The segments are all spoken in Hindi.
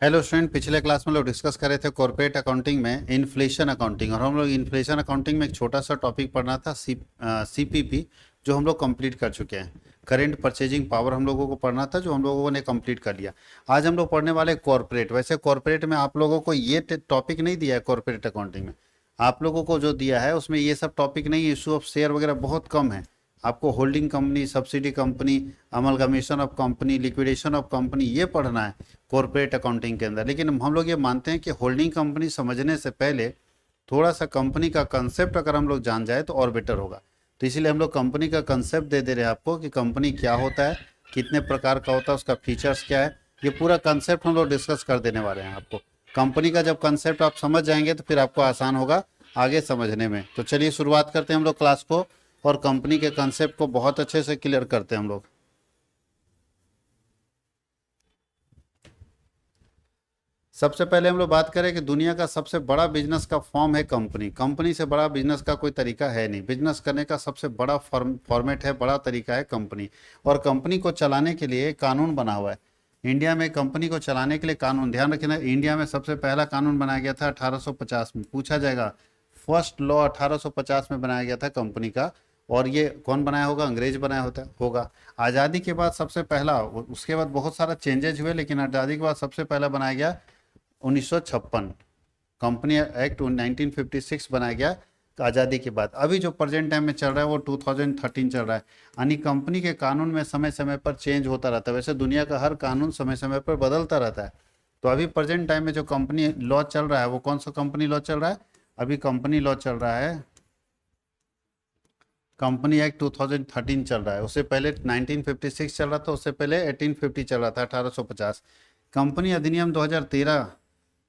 हेलो स्टूडेंट, पिछले क्लास में लोग डिस्कस कर रहे थे कॉर्पोरेट अकाउंटिंग में इन्फ्लेशन अकाउंटिंग। और हम लोग इन्फ्लेशन अकाउंटिंग में एक छोटा सा टॉपिक पढ़ना था सीपीपी, जो हम लोग कंप्लीट कर चुके हैं। करेंट परचेजिंग पावर हम लोगों को पढ़ना था, जो हम लोगों ने कंप्लीट कर लिया। आज हम लोग पढ़ने वाले कॉर्पोरेट। वैसे कॉर्पोरेट में आप लोगों को ये टॉपिक नहीं दिया है। कॉर्पोरेट अकाउंटिंग में आप लोगों को जो दिया है उसमें ये सब टॉपिक नहीं है। इशू ऑफ शेयर वगैरह बहुत कम है। आपको holding company, subsidy company, amalgamation of company, liquidation of company, ये पढ़ना है कॉर्पोरेट अकाउंटिंग के अंदर। लेकिन हम लोग ये मानते हैं कि होल्डिंग कंपनी समझने से पहले थोड़ा सा कंपनी का कंसेप्ट अगर हम लोग जान जाए तो और बेटर होगा। तो इसीलिए हम लोग कंपनी का कंसेप्ट दे रहे हैं आपको कि कंपनी क्या होता है, कितने प्रकार का होता है, उसका फीचर्स क्या है। ये पूरा कंसेप्ट हम लोग डिस्कस कर देने वाले हैं आपको। कंपनी का जब कंसेप्ट आप समझ जाएंगे तो फिर आपको आसान होगा आगे समझने में। तो चलिए शुरुआत करते हैं हम लोग क्लास को, और कंपनी के कंसेप्ट को बहुत अच्छे से क्लियर करते हैं हम लोग। सबसे पहले हम लोग बात करें कि दुनिया का सबसे बड़ा बिजनेस का फॉर्म है कंपनी। कंपनी से बड़ा बिजनेस का कोई तरीका है नहीं। बिजनेस करने का सबसे बड़ा फॉर्मेट है, बड़ा तरीका है कंपनी। और कंपनी को चलाने के लिए कानून बना हुआ है। इंडिया में कंपनी को चलाने के लिए कानून, ध्यान रखना, इंडिया में सबसे पहला कानून बनाया गया था 1850 में। पूछा जाएगा, फर्स्ट लॉ 1850 में बनाया गया था कंपनी का। और ये कौन बनाया होगा? अंग्रेज बनाया होगा। आज़ादी के बाद सबसे पहला, उसके बाद बहुत सारा चेंजेज हुए, लेकिन आज़ादी के बाद सबसे पहला बनाया गया 1956। कंपनी एक्ट 1956 बनाया गया आज़ादी के बाद। अभी जो प्रेजेंट टाइम में चल रहा है वो 2013 चल रहा है। यानी कंपनी के कानून में समय समय पर चेंज होता रहता है। वैसे दुनिया का हर कानून समय समय पर बदलता रहता है। तो अभी प्रेजेंट टाइम में जो कंपनी लॉ चल रहा है वो कौन सा कंपनी लॉ चल रहा है? अभी कंपनी लॉ चल रहा है, कंपनी एक्ट 2013 चल रहा है। उससे पहले 1956 चल रहा था, उससे पहले 1850 चल रहा था, 1850। कंपनी अधिनियम 2013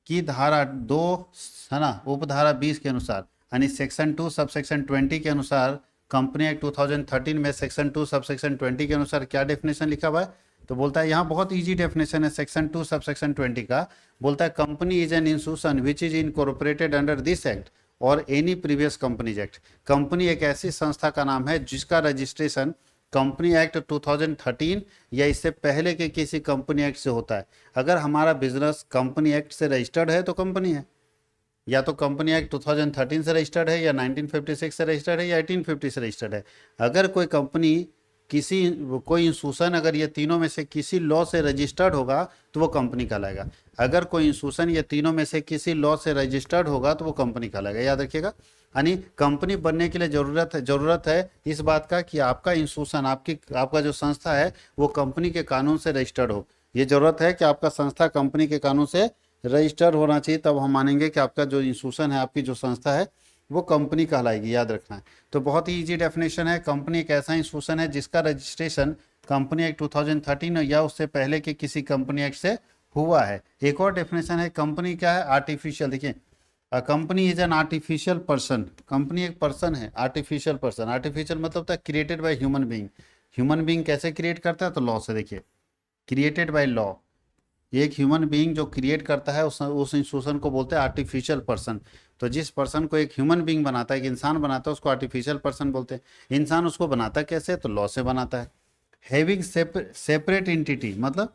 की धारा 2, है ना, उपधारा 20 के अनुसार, यानी सेक्शन 2 सब सेक्शन 20 के अनुसार, कंपनी एक्ट 2013 में सेक्शन 2 सब सेक्शन 20 के अनुसार क्या डेफिनेशन लिखा हुआ है? तो बोलता है, यहाँ बहुत इजी डेफिनेशन है सेक्शन 2 सब सेक्शन 20 का। बोलता है company is an institution which is incorporated under this act और any previous companies act. Company एक ऐसी संस्था का नाम है जिसका रजिस्ट्रेशन कंपनी एक्ट 2013 या इससे पहले के किसी कंपनी एक्ट से होता है। अगर हमारा बिजनेस कंपनी एक्ट से रजिस्टर्ड है तो कंपनी है। या तो कंपनी एक्ट 2013 से रजिस्टर्ड है, या 1956 से रजिस्टर्ड है, या 1850 से रजिस्टर्ड है। अगर कोई कंपनी, किसी कोई इंस्टीट्यूशन, अगर ये तीनों में से किसी लॉ से रजिस्टर्ड होगा तो वो कंपनी कहलाएगा। अगर कोई इंस्टीट्यूशन ये तीनों में से किसी लॉ से रजिस्टर्ड होगा तो वो कंपनी कहलाएगा। याद रखिएगा। यानी कंपनी बनने के लिए जरूरत है इस बात का कि आपका इंस्टीट्यूशन, आपका जो संस्था है वो कंपनी के कानून से रजिस्टर्ड हो। ये जरूरत है कि आपका संस्था कंपनी के कानून से रजिस्टर्ड होना चाहिए, तब हम मानेंगे कि आपका जो इंस्टीट्यूशन है, आपकी जो संस्था है, वो कंपनी कहलाएगी। याद रखना है। तो बहुत ही इजी डेफिनेशन है। कंपनी एक ऐसा इंस्टीट्यूशन है जिसका रजिस्ट्रेशन कंपनी एक्ट 2013 या उससे पहले के किसी कंपनी एक्ट से हुआ है। एक और डेफिनेशन है, कंपनी क्या है? आर्टिफिशियल। देखिए, company is an artificial person. Company एक पर्सन है, आर्टिफिशियल पर्सन। आर्टिफिशियल मतलब होता है created by human being. Human being कैसे क्रिएट करता है? तो लॉ से। देखिए, क्रिएटेड बाय लॉ। एक ह्यूमन बीइंग जो क्रिएट करता है उस इंस्टीट्यूशन को बोलते हैं आर्टिफिशियल पर्सन। तो जिस पर्सन को एक ह्यूमन बीइंग बनाता है, एक इंसान बनाता है, उसको आर्टिफिशियल पर्सन बोलते हैं। इंसान उसको बनाता कैसे? तो लॉ से बनाता है। हैविंग सेपरेट एंटिटी, मतलब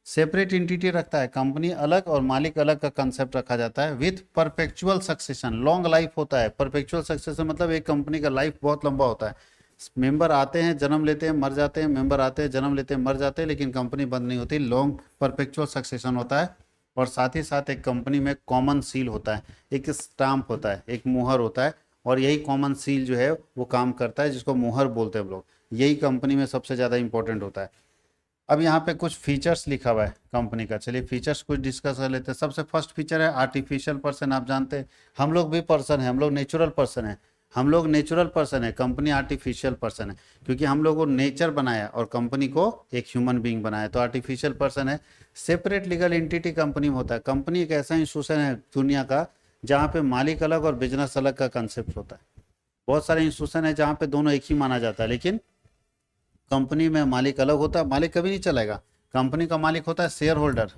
सेपरेट एंटिटी रखता है। कंपनी अलग और मालिक अलग का कंसेप्ट रखा जाता है। With perpetual succession, long life होता है। परपेचुअल सक्सेशन मतलब एक कंपनी का लाइफ बहुत लंबा होता है। मेंबर आते हैं, जन्म लेते हैं, मर जाते हैं, मेंबर आते हैं, जन्म लेते हैं, मर जाते हैं, लेकिन कंपनी बंद नहीं होती। लॉन्ग परपेचुअल सक्सेशन होता है। और साथ ही साथ एक कंपनी में कॉमन सील होता है, एक स्टाम्प होता है, एक मुहर होता है। और यही कॉमन सील जो है वो काम करता है, जिसको मुहर बोलते हैं हम लोग। यही कंपनी में सबसे ज़्यादा इंपॉर्टेंट होता है। अब यहाँ पे कुछ फीचर्स लिखा हुआ है कंपनी का। चलिए फीचर्स कुछ डिस्कस कर लेते हैं। सबसे फर्स्ट फीचर है आर्टिफिशियल पर्सन। आप जानते हैं हम लोग भी पर्सन है, हम लोग नेचुरल पर्सन है। हम लोग नेचुरल पर्सन है, कंपनी आर्टिफिशियल पर्सन है, क्योंकि हम लोग को नेचर बनाया और कंपनी को एक ह्यूमन बीइंग बनाया, तो आर्टिफिशियल पर्सन है। सेपरेट लीगल एंटिटी कंपनी में होता है। कंपनी एक ऐसा इंस्टीट्यूशन है दुनिया का जहाँ पे मालिक अलग और बिजनेस अलग का कंसेप्ट होता है। बहुत सारे इंस्टीट्यूशन है जहाँ पे दोनों एक ही माना जाता है, लेकिन कंपनी में मालिक अलग होता है। मालिक कभी नहीं चलेगा। कंपनी का मालिक होता है शेयर होल्डर,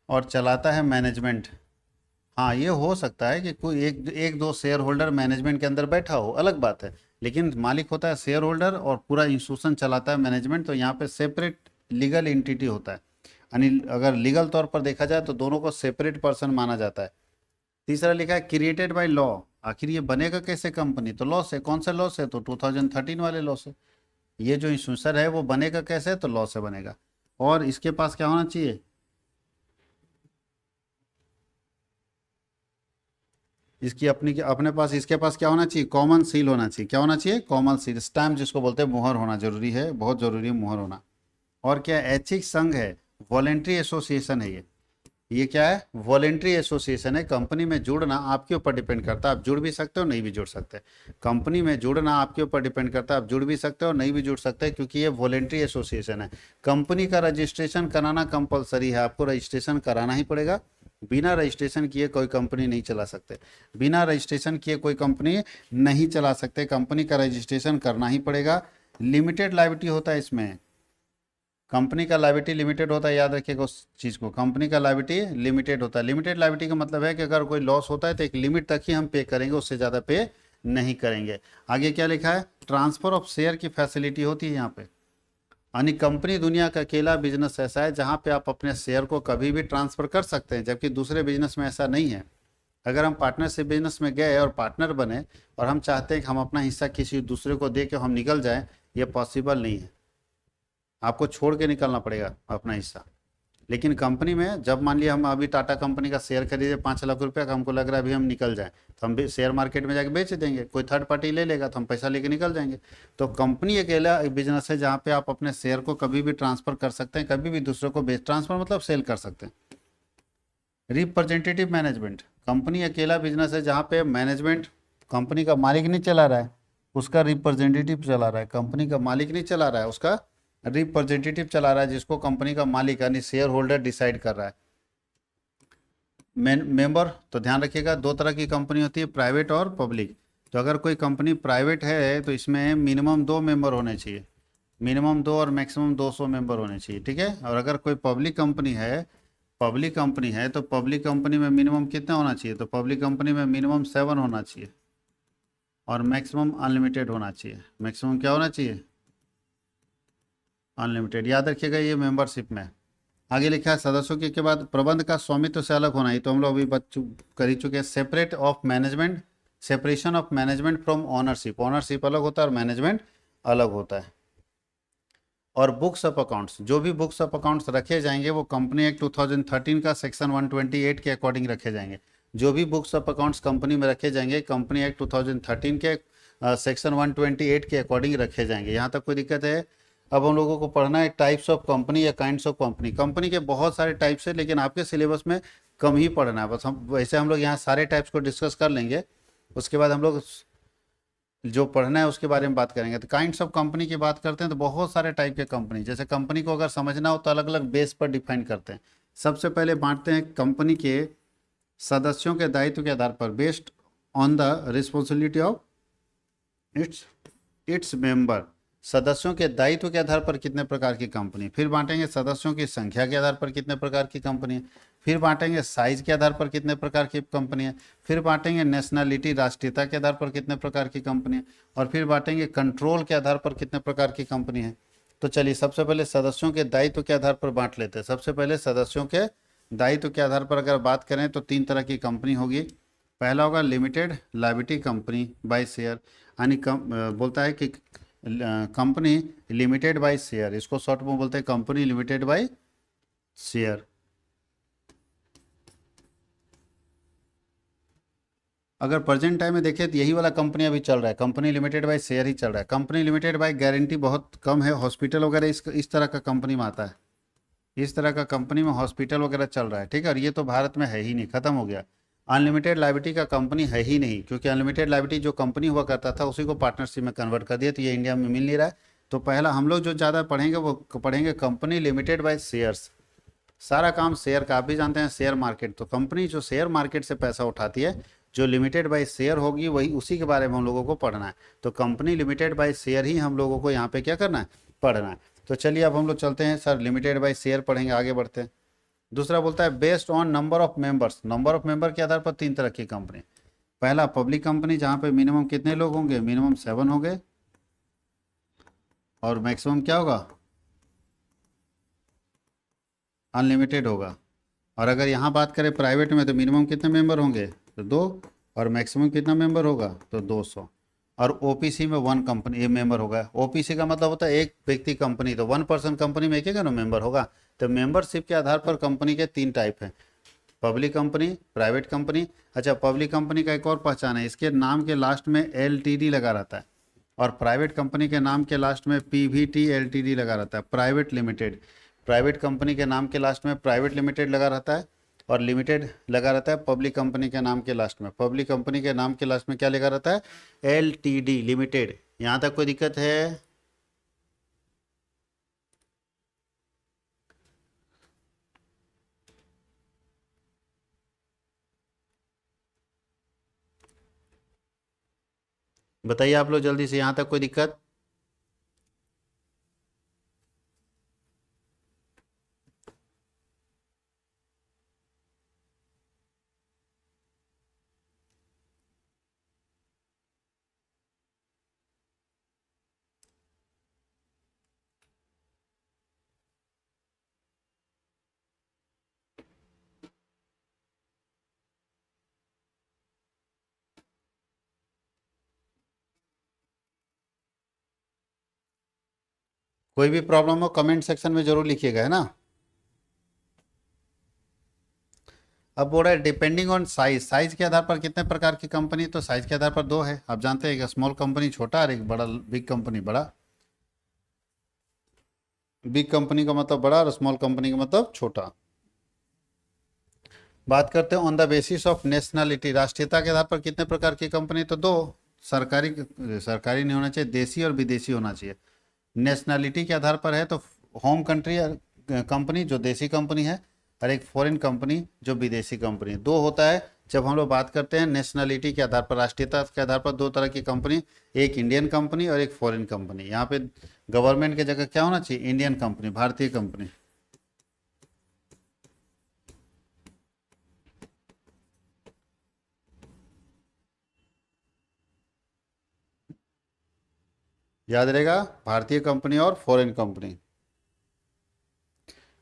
और चलाता है मैनेजमेंट। हाँ, ये हो सकता है कि कोई एक एक दो शेयर होल्डर मैनेजमेंट के अंदर बैठा हो, अलग बात है, लेकिन मालिक होता है शेयर होल्डर और पूरा इंस्टीट्यूशन चलाता है मैनेजमेंट। तो यहाँ पे सेपरेट लीगल एंटिटी होता है, यानी अगर लीगल तौर पर देखा जाए तो दोनों को सेपरेट पर्सन माना जाता है। तीसरा लिखा है क्रिएटेड बाय लॉ, आखिर ये बनेगा कैसे कंपनी, तो लॉ से। कौन से लॉ से, तो 2013 वाले लॉ से। ये जो इंस्टीट्यूशन है वो बनेगा कैसे, तो लॉ से बनेगा। और इसके पास क्या होना चाहिए, इसकी अपनी अपने पास, इसके पास क्या होना चाहिए, कॉमन सील होना चाहिए। क्या होना चाहिए, कॉमन सील, स्टैम्प जिसको बोलते हैं, मुहर होना जरूरी है, बहुत जरूरी है मुहर होना। और क्या ऐच्छिक संघ है, वॉलेंट्री एसोसिएशन है ये क्या है, वॉलेंट्री एसोसिएशन है। कंपनी में जुड़ना आपके ऊपर डिपेंड करता है, आप जुड़ भी सकते हो नहीं भी जुड़ सकते। कंपनी में जुड़ना आपके ऊपर डिपेंड करता है, आप जुड़ भी सकते हो नहीं भी जुड़ सकते, क्योंकि ये वॉलेंट्री एसोसिएशन है। कंपनी का रजिस्ट्रेशन कराना कंपलसरी है, आपको रजिस्ट्रेशन कराना ही पड़ेगा। बिना रजिस्ट्रेशन किए कोई कंपनी नहीं चला सकते, बिना रजिस्ट्रेशन किए कोई कंपनी नहीं चला सकते, कंपनी का रजिस्ट्रेशन करना ही पड़ेगा। लिमिटेड लायबिलिटी होता है इसमें, कंपनी का लायबिलिटी लिमिटेड होता है, याद रखिएगा उस चीज़ को, कंपनी का लायबिलिटी लिमिटेड होता है। लिमिटेड लायबिलिटी का मतलब है कि अगर कोई लॉस होता है तो एक लिमिट तक ही हम पे करेंगे, उससे ज़्यादा पे नहीं करेंगे। आगे क्या लिखा है, ट्रांसफर ऑफ शेयर की फैसिलिटी होती है यहाँ पे, यानी कंपनी दुनिया का अकेला बिजनेस ऐसा है जहाँ पे आप अपने शेयर को कभी भी ट्रांसफर कर सकते हैं, जबकि दूसरे बिजनेस में ऐसा नहीं है। अगर हम पार्टनरशिप बिजनेस में गए और पार्टनर बने और हम चाहते हैं कि हम अपना हिस्सा किसी दूसरे को दे के हम निकल जाएं, ये पॉसिबल नहीं है, आपको छोड़ के निकलना पड़ेगा अपना हिस्सा। लेकिन कंपनी में जब मान लिया हम अभी टाटा कंपनी का शेयर खरीदे 5 लाख रुपया का, हमको लग रहा है अभी हम निकल जाएं, तो हम भी शेयर मार्केट में जाके बेच देंगे, कोई थर्ड पार्टी ले लेगा तो हम पैसा लेके निकल जाएंगे। तो कंपनी अकेला एक बिजनेस है जहाँ पे आप अपने शेयर को कभी भी ट्रांसफर कर सकते हैं, कभी भी दूसरे को बेच, ट्रांसफर मतलब सेल कर सकते हैं। रिप्रेजेंटेटिव मैनेजमेंट, कंपनी अकेला बिजनेस है जहाँ पे मैनेजमेंट कंपनी का मालिक नहीं चला रहा है, उसका रिप्रेजेंटेटिव चला रहा है, कंपनी का मालिक नहीं चला रहा है, उसका रिप्रेजेंटेटिव चला रहा है, जिसको कंपनी का मालिक यानी शेयर होल्डर डिसाइड कर रहा है। मेंबर, तो ध्यान रखिएगा दो तरह की कंपनी होती है, प्राइवेट और पब्लिक। तो अगर कोई कंपनी प्राइवेट है तो इसमें मिनिमम 2 मेंबर होने चाहिए, मिनिमम 2 और मैक्सिमम 200 मेंबर होने चाहिए, ठीक है। और अगर कोई पब्लिक कंपनी है, पब्लिक कंपनी है तो पब्लिक कंपनी में मिनिमम कितना होना चाहिए, तो पब्लिक कंपनी में मिनिमम 7 होना चाहिए और मैक्सिमम अनलिमिटेड होना चाहिए। मैक्सिमम क्या होना चाहिए, अनलिमिटेड, याद रखिएगा ये मेंबरशिप में। आगे लिखा है सदस्यों के बाद प्रबंध का स्वामित्व से अलग होना, ही तो हम लोग अभी कर ही चुके हैं। Separate of management, separation of management from ownership, ownership अलग होता है और मैनेजमेंट अलग होता है। और बुक्स ऑफ अकाउंट्स, जो भी बुक्स ऑफ अकाउंट्स रखे जाएंगे वो कंपनी एक्ट 2013 का सेक्शन 128 के अकॉर्डिंग रखे जाएंगे। जो भी बुक्स ऑफ अकाउंट्स कंपनी में रखे जाएंगे कंपनी एक्ट 2013 के सेक्शन 128 के अकॉर्डिंग रखे जाएंगे। यहाँ तक कोई दिक्कत है। अब हम लोगों को पढ़ना है टाइप्स ऑफ कंपनी या काइंड्स ऑफ कंपनी। कंपनी के बहुत सारे टाइप्स है लेकिन आपके सिलेबस में कम ही पढ़ना है, बस हम वैसे हम लोग यहाँ सारे टाइप्स को डिस्कस कर लेंगे, उसके बाद हम लोग जो पढ़ना है उसके बारे में बात करेंगे। तो काइंड्स ऑफ कंपनी की बात करते हैं तो बहुत सारे टाइप के कंपनी, जैसे कंपनी को अगर समझना हो तो अलग अलग बेस पर डिफाइन करते हैं। सबसे पहले बांटते हैं कंपनी के सदस्यों के दायित्व के आधार पर, based on the responsibility of its its member, सदस्यों के दायित्व के आधार पर कितने प्रकार की कंपनी। फिर बांटेंगे सदस्यों की संख्या के आधार पर कितने प्रकार की कंपनी है। फिर बांटेंगे साइज के आधार पर कितने प्रकार की कंपनी है। फिर बांटेंगे नेशनलिटी, राष्ट्रीयता के आधार पर कितने प्रकार की कंपनी है। और फिर बांटेंगे कंट्रोल के आधार पर कितने प्रकार की कंपनी है। तो चलिए सबसे पहले सदस्यों के दायित्व के आधार पर बांट लेते हैं। सबसे पहले सदस्यों के दायित्व के आधार पर अगर बात करें तो 3 तरह की कंपनी होगी। पहला होगा limited liability company by share, यानी बोलता है कि कंपनी लिमिटेड बाय शेयर, इसको शॉर्ट में बोलते हैं कंपनी लिमिटेड बाय शेयर। अगर प्रेजेंट टाइम में देखें तो यही वाला कंपनी अभी चल रहा है, कंपनी लिमिटेड बाय शेयर ही चल रहा है। कंपनी लिमिटेड बाय गारंटी बहुत कम है, हॉस्पिटल वगैरह इस तरह का कंपनी में आता है, इस तरह का कंपनी में हॉस्पिटल वगैरह चल रहा है, ठीक है। और ये तो भारत में है ही नहीं, खत्म हो गया। अनलिमिटेड लायबिलिटी का कंपनी है ही नहीं, क्योंकि अनलिमिटेड लायबिलिटी जो कंपनी हुआ करता था उसी को पार्टनरशिप में कन्वर्ट कर दिया, तो ये इंडिया में मिल नहीं रहा है। तो पहला हम लोग जो ज़्यादा पढ़ेंगे वो पढ़ेंगे कंपनी लिमिटेड बाय शेयर्स। सारा काम शेयर का, आप भी जानते हैं शेयर मार्केट, तो कंपनी जो शेयर मार्केट से पैसा उठाती है जो लिमिटेड बाय शेयर होगी वही, उसी के बारे में हम लोगों को पढ़ना है। तो कंपनी लिमिटेड बाय शेयर ही हम लोगों को यहाँ पे क्या करना है, पढ़ना है। तो चलिए अब हम लोग चलते हैं, सर लिमिटेड बाय शेयर पढ़ेंगे, आगे बढ़ते हैं। दूसरा बोलता है based on number of members, number of member के आधार पर 3 तरह की कंपनी। पहला पब्लिक कंपनी जहाँ पे मिनिमम कितने लोग होंगे, मिनिमम 7 होंगे और मैक्सिमम क्या होगा अनलिमिटेड होगा। और अगर यहाँ बात करें प्राइवेट में तो मिनिमम कितने मेंबर होंगे, तो 2, और मैक्सिमम कितना मेंबर होगा, तो 200। और ओपीसी में 1 कंपनी ये मेंबर होगा। ओपीसी का मतलब होता है एक व्यक्ति कंपनी, तो 1 पर्सन कंपनी में एक ही ना मेंबर होगा। तो मेंबरशिप के आधार पर कंपनी के 3 टाइप हैं, पब्लिक कंपनी, प्राइवेट कंपनी। अच्छा, पब्लिक कंपनी का एक और पहचान है, इसके नाम के लास्ट में एलटीडी लगा रहता है। और प्राइवेट कंपनी के नाम के लास्ट में पीवीटी एलटीडी लगा रहता है, प्राइवेट लिमिटेड। प्राइवेट कंपनी के नाम के लास्ट में प्राइवेट लिमिटेड लगा रहता है, और लिमिटेड लगा रहता है पब्लिक कंपनी के नाम के लास्ट में। पब्लिक कंपनी के नाम के लास्ट में क्या लगा रहता है, एलटीडी लिमिटेड। यहाँ तक कोई दिक्कत है? बताइए आप लोग जल्दी से, यहाँ तक कोई दिक्कत? कोई भी प्रॉब्लम हो कमेंट सेक्शन में जरूर लिखिएगा, है ना। अब बोल रहा है डिपेंडिंग ऑन साइज, साइज के आधार पर कितने प्रकार की कंपनी, तो साइज के आधार पर 2 है। आप जानते हैं, एक स्मॉल कंपनी छोटा और एक बड़ा बिग कंपनी बड़ा। बिग कंपनी का मतलब बड़ा और स्मॉल कंपनी का मतलब छोटा। बात करते हैं on the basis of nationality, राष्ट्रीयता के आधार पर कितने प्रकार की कंपनी, तो 2। सरकारी, सरकारी नहीं होना चाहिए, देसी और विदेशी होना चाहिए। नेशनलिटी के आधार पर है तो होम कंट्री कंपनी जो देसी कंपनी है, और एक फॉरेन कंपनी जो विदेशी कंपनी। 2 होता है जब हम लोग बात करते हैं नेशनलिटी के आधार पर, राष्ट्रीयता के आधार पर 2 तरह की कंपनी, एक इंडियन कंपनी और एक फॉरेन कंपनी। यहाँ पे गवर्नमेंट की जगह क्या होना चाहिए, इंडियन कंपनी, भारतीय कंपनी। याद रहेगा, भारतीय कंपनी और foreign company.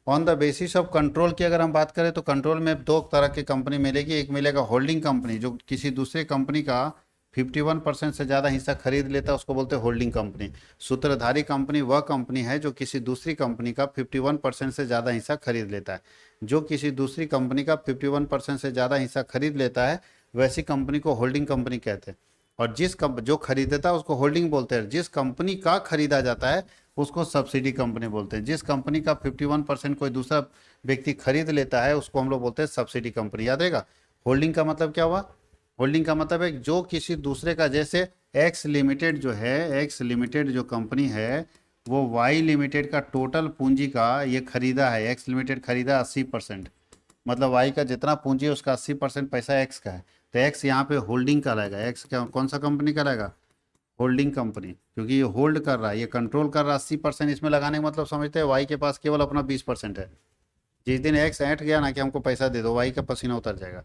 On the basis of control की अगर हम बात करें तो कंट्रोल में 2 तरह की कंपनी मिलेगी। एक मिलेगा होल्डिंग कंपनी, जो किसी दूसरे कंपनी का 51% से ज़्यादा हिस्सा खरीद लेता है, उसको बोलते हैं होल्डिंग कंपनी। सूत्रधारी कंपनी वह कंपनी है जो किसी दूसरी कंपनी का 51% से ज़्यादा हिस्सा खरीद लेता है। जो किसी दूसरी कंपनी का 51% से ज़्यादा हिस्सा खरीद लेता है, वैसी कंपनी को होल्डिंग कंपनी कहते हैं। और जो खरीदता है उसको होल्डिंग बोलते हैं। जिस कंपनी का खरीदा जाता है उसको सब्सिडी कंपनी बोलते हैं। जिस कंपनी का 51% कोई दूसरा व्यक्ति खरीद लेता है उसको हम लोग बोलते हैं सब्सिडी कंपनी। याद रहेगा, होल्डिंग का मतलब क्या हुआ, होल्डिंग का मतलब है जो किसी दूसरे का, जैसे एक्स लिमिटेड जो है, एक्स लिमिटेड जो कंपनी है वो वाई लिमिटेड का टोटल पूंजी का ये खरीदा है। एक्स लिमिटेड खरीदा 80%, मतलब वाई का जितना पूंजी है उसका 80% पैसा एक्स का है। तो एक्स यहाँ पे होल्डिंग का रहेगा। एक्स क्या, कौन सा कंपनी का रहेगा, होल्डिंग कंपनी, क्योंकि ये होल्ड कर रहा है, ये कंट्रोल कर रहा है। 80% इसमें लगाने का मतलब समझते हैं, वाई के पास केवल अपना 20% है। जिस दिन एक्स ऐंठ गया ना कि हमको पैसा दे दो, वाई का पसीना उतर जाएगा।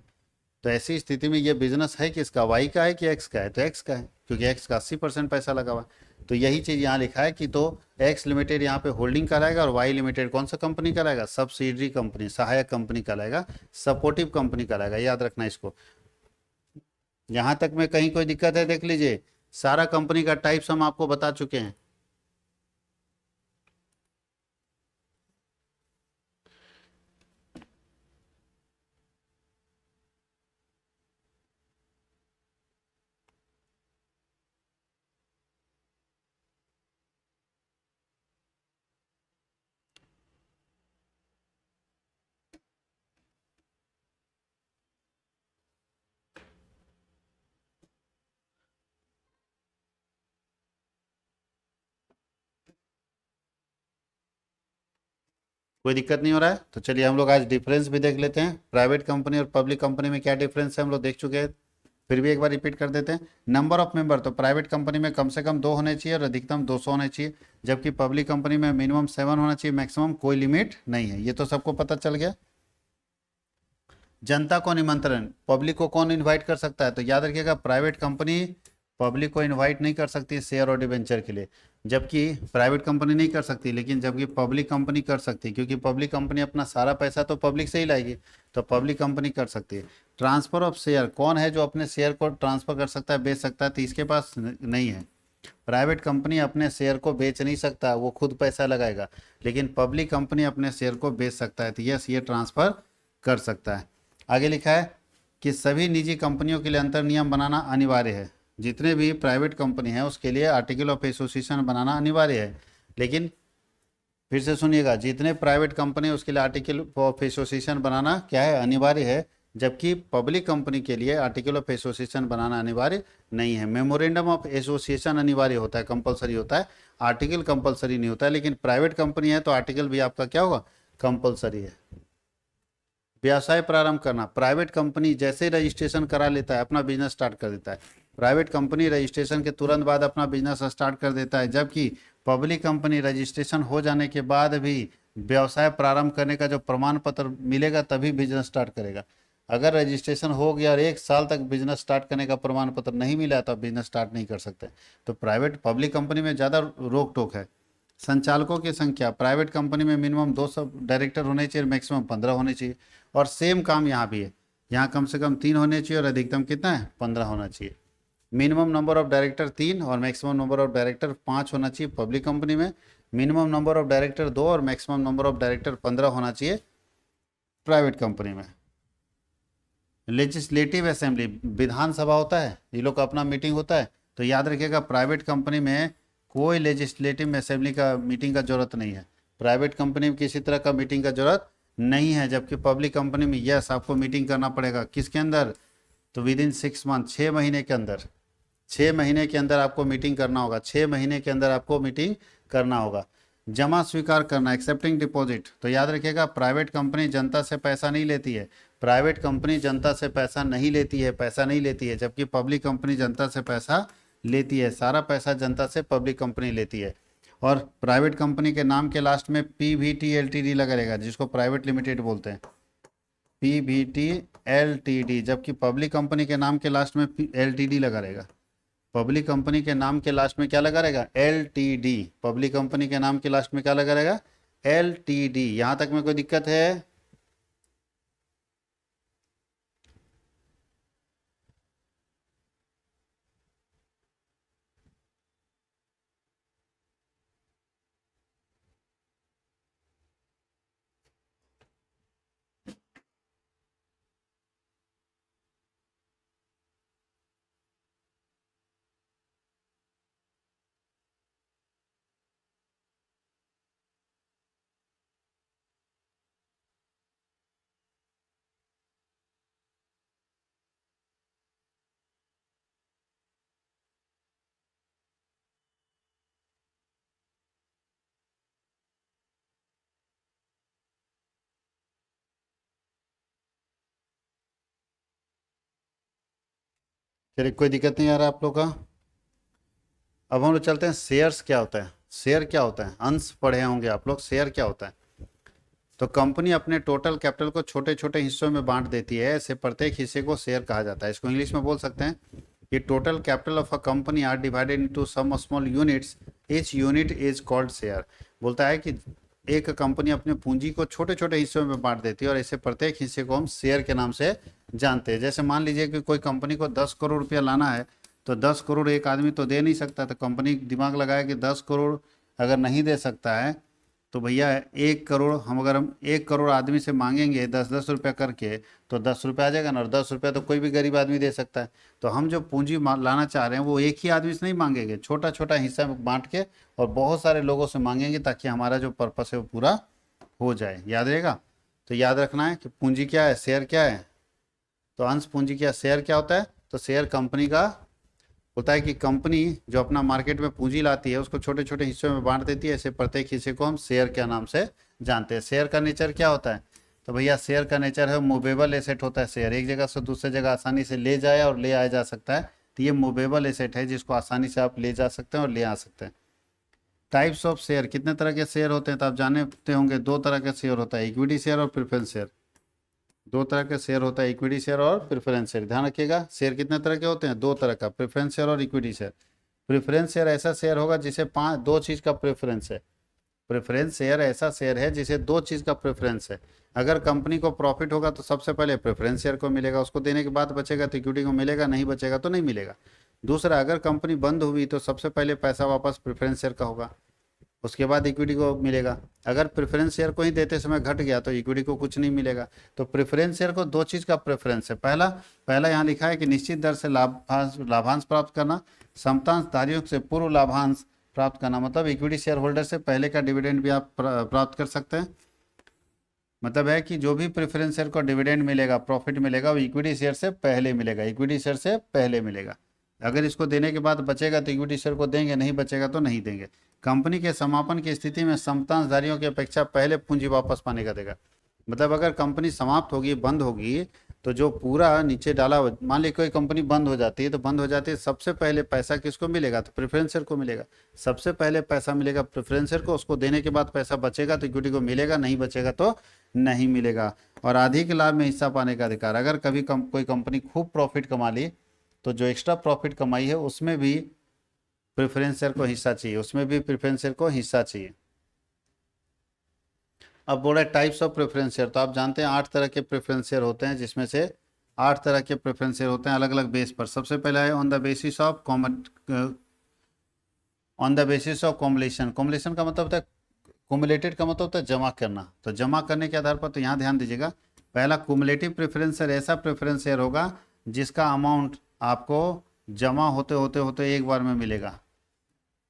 तो ऐसी स्थिति में ये बिजनेस है किसका, वाई का है कि एक्स का है, तो एक्स का है, क्योंकि एक्स का 80% पैसा लगा हुआ है। तो यही चीज़ यहाँ लिखा है कि तो एक्स लिमिटेड यहाँ पे होल्डिंग का रहेगा, और वाई लिमिटेड कौन सा कंपनी का रहेगा, सब्सिडरी कंपनी, सहायक कंपनी का रहेगा, सपोर्टिव कंपनी का रहेगा। याद रखना इसको। यहाँ तक में कहीं कोई दिक्कत है, देख लीजिए, सारा कंपनी का टाइप्स हम आपको बता चुके हैं। कोई दिक्कत नहीं हो रहा है तो चलिए हम लोग आज डिफरेंस भी देख लेते हैं। प्राइवेट कंपनी और पब्लिक कंपनी में क्या डिफरेंस है हम लोग देख चुके हैं, फिर भी एक बार रिपीट कर देते हैं। नंबर ऑफ मेंबर, तो प्राइवेट कंपनी में कम से कम 2 होने चाहिए और अधिकतम 200 होने चाहिए, जबकि पब्लिक कंपनी में मिनिमम 7 होना चाहिए, मैक्सिमम कोई लिमिट नहीं है। ये तो सबको पता चल गया। जनता को निमंत्रण, पब्लिक को कौन इनवाइट कर सकता है, तो याद रखिएगा प्राइवेट कंपनी पब्लिक को इनवाइट नहीं कर सकती शेयर और डिवेंचर के लिए। जबकि प्राइवेट कंपनी नहीं कर सकती, लेकिन जबकि पब्लिक कंपनी कर सकती है, क्योंकि पब्लिक कंपनी अपना सारा पैसा तो पब्लिक से ही लाएगी, तो पब्लिक कंपनी कर सकती है। ट्रांसफर ऑफ शेयर, कौन है जो अपने शेयर को ट्रांसफर कर सकता है, बेच सकता है, तो इसके पास नहीं है। प्राइवेट कंपनी अपने शेयर को बेच नहीं सकता, वो खुद पैसा लगाएगा, लेकिन पब्लिक कंपनी अपने शेयर को बेच सकता है, तो यस ये ट्रांसफर कर सकता है। आगे लिखा है कि सभी निजी कंपनियों के लिए अंतर नियम बनाना अनिवार्य है। जितने भी प्राइवेट कंपनी है उसके लिए आर्टिकल ऑफ एसोसिएशन बनाना अनिवार्य है, लेकिन फिर से सुनिएगा, जितने प्राइवेट कंपनी है उसके लिए आर्टिकल ऑफ एसोसिएशन बनाना क्या है, अनिवार्य है, जबकि पब्लिक कंपनी के लिए आर्टिकल ऑफ एसोसिएशन बनाना अनिवार्य नहीं है। मेमोरेंडम ऑफ एसोसिएशन अनिवार्य होता है, कंपलसरी होता है, आर्टिकल कंपलसरी नहीं होता है, लेकिन प्राइवेट कंपनी है तो आर्टिकल भी आपका क्या होगा, कंपलसरी है। व्यवसाय प्रारंभ करना, प्राइवेट कंपनी जैसे रजिस्ट्रेशन करा लेता है अपना बिजनेस स्टार्ट कर देता है, प्राइवेट कंपनी रजिस्ट्रेशन के तुरंत बाद अपना बिजनेस स्टार्ट कर देता है, जबकि पब्लिक कंपनी रजिस्ट्रेशन हो जाने के बाद भी व्यवसाय प्रारंभ करने का जो प्रमाण पत्र मिलेगा तभी बिजनेस स्टार्ट करेगा। अगर रजिस्ट्रेशन हो गया और 1 साल तक बिजनेस स्टार्ट करने का प्रमाण पत्र नहीं मिला तो आप बिजनेस स्टार्ट नहीं कर सकते। तो प्राइवेट पब्लिक कंपनी में ज़्यादा रोक टोक है। संचालकों की संख्या, प्राइवेट कंपनी में मिनिमम 200 डायरेक्टर होने चाहिए, मैक्सिमम 15 होने चाहिए, और सेम काम यहाँ भी है, यहाँ कम से कम 3 होने चाहिए और अधिकतम कितना है, 15 होना चाहिए। मिनिमम नंबर ऑफ डायरेक्टर 3 और मैक्सिमम नंबर ऑफ डायरेक्टर 5 होना चाहिए पब्लिक कंपनी में, मिनिमम नंबर ऑफ डायरेक्टर 2 और मैक्सिमम नंबर ऑफ डायरेक्टर 15 होना चाहिए प्राइवेट कंपनी में। लेजिस्लेटिव असेंबली, विधानसभा होता है, ये लोग का अपना मीटिंग होता है, तो याद रखिएगा प्राइवेट कंपनी में कोई लेजिस्लेटिव असेंबली का मीटिंग का जरूरत नहीं है, प्राइवेट कंपनी में किसी तरह का मीटिंग का जरूरत नहीं है, जबकि पब्लिक कंपनी में यस आपको मीटिंग करना पड़ेगा। किसके अंदर, तो विद इन 6 मंथ, 6 महीने के अंदर, 6 महीने के अंदर आपको मीटिंग करना होगा, 6 महीने के अंदर आपको मीटिंग करना होगा। जमा स्वीकार करना, एक्सेप्टिंग डिपॉजिट, तो याद रखिएगा प्राइवेट कंपनी जनता से पैसा नहीं लेती है, प्राइवेट कंपनी जनता से पैसा नहीं लेती है, पैसा नहीं लेती है, जबकि पब्लिक कंपनी जनता से पैसा लेती है, सारा पैसा जनता से पब्लिक कंपनी लेती है। और प्राइवेट कंपनी के नाम के लास्ट में पीवीटी एलटीडी लगा रहेगा, जिसको प्राइवेट लिमिटेड बोलते हैं, पीवीटी एलटीडी, जबकि पब्लिक कंपनी के नाम के लास्ट में एलटीडी लगा रहेगा। पब्लिक कंपनी के नाम के लास्ट में क्या लगा रहेगा, एलटीडी, पब्लिक कंपनी के नाम के लास्ट में क्या लगा रहेगा, एलटीडी। यहां तक में कोई दिक्कत है? चलिए कोई दिक्कत नहीं आ रहा आप लोग का। अब हम लोग चलते हैं शेयर्स क्या होता है। शेयर क्या होता है, अंश पढ़े होंगे आप लोग, शेयर क्या होता है। तो कंपनी अपने टोटल कैपिटल को छोटे छोटे हिस्सों में बांट देती है, ऐसे प्रत्येक हिस्से को शेयर कहा जाता है। इसको इंग्लिश में बोल सकते हैं कि total capital of a company are divided into some small units, each unit is called share. बोलता है कि एक कंपनी अपने पूंजी को छोटे छोटे हिस्सों में बांट देती है और ऐसे प्रत्येक हिस्से को हम शेयर के नाम से जानते हैं। जैसे मान लीजिए कि कोई कंपनी को 10 करोड़ रुपया लाना है, तो 10 करोड़ एक आदमी तो दे नहीं सकता, तो कंपनी दिमाग लगाए कि 10 करोड़ अगर नहीं दे सकता है तो भैया 1 करोड़, अगर हम 1 करोड़ आदमी से मांगेंगे 10-10 रुपया करके, तो 10 रुपया आ जाएगा ना, और 10 रुपया तो कोई भी गरीब आदमी दे सकता है। तो हम जो पूंजी लाना चाह रहे हैं वो एक ही आदमी से नहीं मांगेंगे, छोटा छोटा हिस्सा में बांट के और बहुत सारे लोगों से मांगेंगे, ताकि हमारा जो पर्पस है वो पूरा हो जाए। याद रहेगा? तो याद रखना है कि पूंजी क्या है, शेयर क्या है। तो अंश पूंजी क्या, शेयर क्या होता है, तो शेयर कंपनी का होता है कि कंपनी जो अपना मार्केट में पूंजी लाती है उसको छोटे छोटे हिस्सों में बांट देती है, ऐसे प्रत्येक हिस्से को हम शेयर के नाम से जानते हैं। शेयर का नेचर क्या होता है, तो भैया शेयर का नेचर है मूवेबल एसेट होता है। शेयर एक जगह से दूसरी जगह आसानी से ले जाए और ले आया जा सकता है, तो ये मूवेबल एसेट है जिसको आसानी से आप ले जा सकते हैं और ले आ सकते हैं। टाइप्स ऑफ शेयर, कितने तरह के शेयर होते हैं तो आप जानते होंगे, 2 तरह के शेयर होता है, इक्विटी शेयर और प्रेफरेंस शेयर। 2 तरह के शेयर होता है, इक्विटी शेयर और प्रेफरेंस शेयर। ध्यान रखिएगा, शेयर कितने तरह के होते हैं, 2 तरह का, प्रेफरेंस शेयर और इक्विटी शेयर। प्रेफरेंस शेयर ऐसा शेयर होगा जिसे दो चीज़ का प्रेफरेंस है। प्रेफरेंस शेयर ऐसा शेयर है जिसे दो चीज़ का प्रेफरेंस है। अगर कंपनी को प्रॉफिट होगा तो सबसे पहले प्रेफरेंस शेयर को मिलेगा, उसको देने के बाद बचेगा तो इक्विटी को मिलेगा, नहीं बचेगा तो नहीं मिलेगा। दूसरा, अगर कंपनी बंद हुई तो सबसे पहले पैसा वापस प्रेफरेंस शेयर का होगा, उसके बाद इक्विटी को मिलेगा। अगर प्रेफरेंस शेयर को ही देते समय घट गया तो इक्विटी को कुछ नहीं मिलेगा। तो प्रेफरेंस शेयर को दो चीज़ का प्रेफरेंस है। पहला पहला यहाँ लिखा है कि निश्चित दर से लाभांश प्राप्त करना, समतांशधारियों से पूर्व लाभांश प्राप्त करना, मतलब इक्विटी शेयर होल्डर से पहले का डिविडेंड भी आप प्राप्त कर सकते हैं। मतलब है कि जो भी प्रेफरेंस शेयर को डिविडेंड मिलेगा, प्रॉफिट मिलेगा, वो इक्विटी शेयर से पहले मिलेगा, इक्विटी शेयर से पहले मिलेगा। अगर इसको देने के बाद बचेगा तो इक्विटी शेयर को देंगे, नहीं बचेगा तो नहीं देंगे। कंपनी के समापन की स्थिति में समतांशधारियों की अपेक्षा पहले पूंजी वापस पाने का देगा। मतलब अगर कंपनी समाप्त होगी, बंद होगी, तो जो पूरा नीचे डाला, मान ली कोई कंपनी बंद हो जाती है, तो बंद हो जाती है, सबसे पहले पैसा किसको मिलेगा? तो प्रेफरेंस शेयर को मिलेगा। सबसे पहले पैसा मिलेगा प्रेफरेंस शेयर को, उसको देने के बाद पैसा बचेगा तो इक्विटी को मिलेगा, नहीं बचेगा तो नहीं मिलेगा। और अधिक लाभ में हिस्सा पाने का अधिकार, अगर कभी कोई कंपनी खूब प्रॉफिट कमा ली तो जो एक्स्ट्रा प्रॉफिट कमाई है उसमें भी प्रेफरेंस शेयर को हिस्सा चाहिए, उसमें भी प्रेफरेंस शेयर को हिस्सा चाहिए। अब बोला टाइप्स ऑफ प्रेफरेंस शेयर, तो आप जानते हैं 8 तरह के प्रेफरेंस शेयर होते हैं, जिसमें से 8 तरह के प्रेफरेंस शेयर होते हैं अलग अलग बेस पर। सबसे पहला है on the basis of combination. Combination का मतलब होता है, कुमुलेटेड का मतलब होता है जमा करना। तो जमा करने के आधार पर, तो यहाँ ध्यान दीजिएगा, पहला कुमुलेटिव प्रेफरेंस शेयर ऐसा प्रेफरेंस शेयर होगा जिसका अमाउंट आपको जमा होते होते होते एक बार में मिलेगा।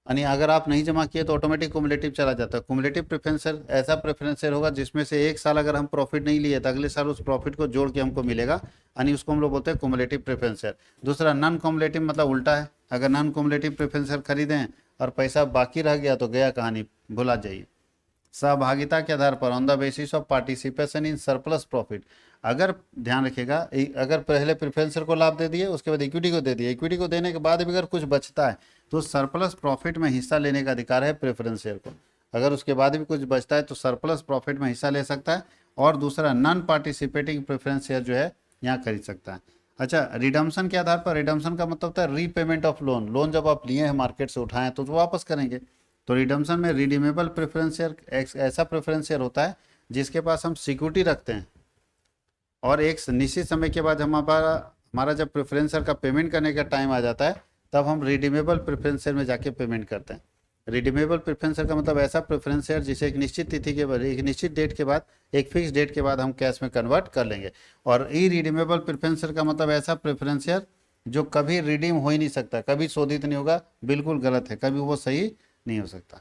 यानी अगर आप नहीं जमा किए तो ऑटोमेटिक कुमुलेटिव चला जाता है। कुमुलेटिव प्रेफरेंस शेयर ऐसा प्रेफरेंस शेयर होगा जिसमें से एक साल अगर हम प्रॉफिट नहीं लिए तो अगले साल उस प्रॉफिट को जोड़ के हमको मिलेगा, यानी उसको हम लोग बोलते हैं कुमुलेटिव प्रेफरेंस शेयर। दूसरा नॉन कुमुलेटिव, मतलब उल्टा है, अगर नॉन कुमुलेटिव प्रेफरेंस शेयर खरीदें और पैसा बाकी रह गया तो गया कहानी, भुला जाइए। सहभागिता के आधार पर, on the basis of participation in surplus profit. अगर ध्यान रखिएगा, अगर पहले प्रेफरेंस शेयर को लाभ दे दिए, उसके बाद इक्विटी को दे दिए, इक्विटी को देने के बाद भी अगर कुछ बचता है तो सरप्लस प्रॉफिट में हिस्सा लेने का अधिकार है प्रेफरेंस शेयर को। अगर उसके बाद भी कुछ बचता है तो सरप्लस प्रॉफिट में हिस्सा ले सकता है। और दूसरा नॉन पार्टिसिपेटिंग प्रेफरेंस शेयर जो है यहाँ खरीद सकता है। अच्छा, रिडम्पशन के आधार पर, रिडम्पशन का मतलब होता है रीपेमेंट ऑफ लोन। लोन जब आप लिए हैं मार्केट से उठाएं तो वापस करेंगे। तो रिडम्पशन में रिडीमेबल प्रेफरेंस शेयर ऐसा प्रेफरेंस शेयर होता है जिसके पास हम सिक्योरिटी रखते हैं और एक निश्चित समय के बाद हमारा जब प्रेफरेंस शेयर का पेमेंट करने का टाइम आ जाता है तब हम रिडीमेबल प्रेफरेंस शेयर में जाके पेमेंट करते हैं। रिडीमेबल प्रेफरेंस शेयर का मतलब ऐसा प्रेफरेंस शेयर जिसे एक निश्चित तिथि के बाद, एक निश्चित डेट के बाद, एक फिक्स डेट के बाद हम कैश में कन्वर्ट कर लेंगे। और ई रिडीमेबल प्रेफरेंस शेयर का मतलब ऐसा प्रेफरेंस शेयर जो कभी रिडीम हो ही नहीं सकता, कभी शोधित नहीं होगा, बिल्कुल गलत है, कभी वो सही नहीं हो सकता।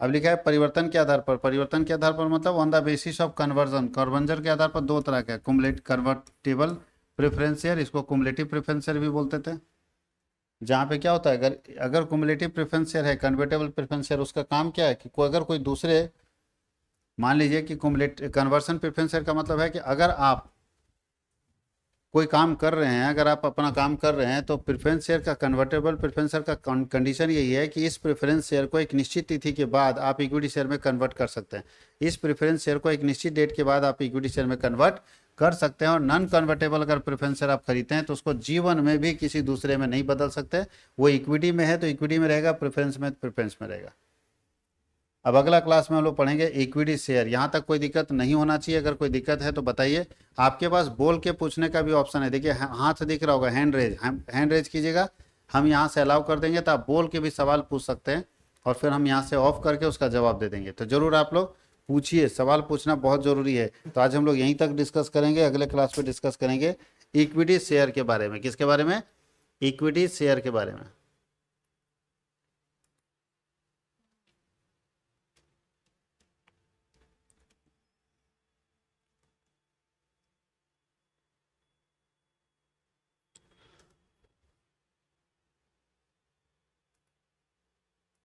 अब लिखा है परिवर्तन के आधार पर। परिवर्तन के आधार पर मतलब on the basis of conversion. Conversion के आधार पर दो तरह का, कन्वर्टेबल प्रेफरेंस शेयर, इसको कुमुलेटिव प्रेफरेंस शेयर भी बोलते थे। जहाँ पे क्या होता है, अगर कुमुलेटिव प्रेफरेंस शेयर है, कन्वर्टेबल प्रेफरेंस शेयर, उसका काम क्या है कि अगर कोई दूसरे, मान लीजिए कि कन्वर्सन प्रेफरेंस शेयर का मतलब है कि अगर आप कोई काम कर रहे हैं, अगर आप अपना काम कर रहे हैं तो प्रेफरेंस शेयर का, कन्वर्टेबल प्रेफरेंस शेयर का कंडीशन यही है कि इस प्रेफरेंस शेयर को एक निश्चित तिथि के बाद आप इक्विटी शेयर में कन्वर्ट कर सकते हैं। इस प्रेफरेंस शेयर को एक निश्चित डेट के बाद आप इक्विटी शेयर में कन्वर्ट कर सकते हैं। और नॉन कन्वर्टेबल अगर प्रेफरेंस शेयर आप खरीदते हैं तो उसको जीवन में भी किसी दूसरे में नहीं बदल सकते। वो इक्विटी में है तो इक्विटी में रहेगा, प्रेफरेंस में तो प्रेफरेंस में रहेगा। अब अगला क्लास में हम लोग पढ़ेंगे इक्विटी शेयर। यहाँ तक कोई दिक्कत नहीं होना चाहिए, अगर कोई दिक्कत है तो बताइए। आपके पास बोल के पूछने का भी ऑप्शन है, देखिए हाथ दिख रहा होगा, हैंड रेज कीजिएगा, हम यहाँ से अलाउ कर देंगे तो आप बोल के भी सवाल पूछ सकते हैं और फिर हम यहाँ से ऑफ करके उसका जवाब दे देंगे। तो जरूर आप लोग पूछिए, सवाल पूछना बहुत ज़रूरी है। तो आज हम लोग यहीं तक डिस्कस करेंगे, अगले क्लास में डिस्कस करेंगे इक्विटी शेयर के बारे में। किसके बारे में? इक्विटी शेयर के बारे में।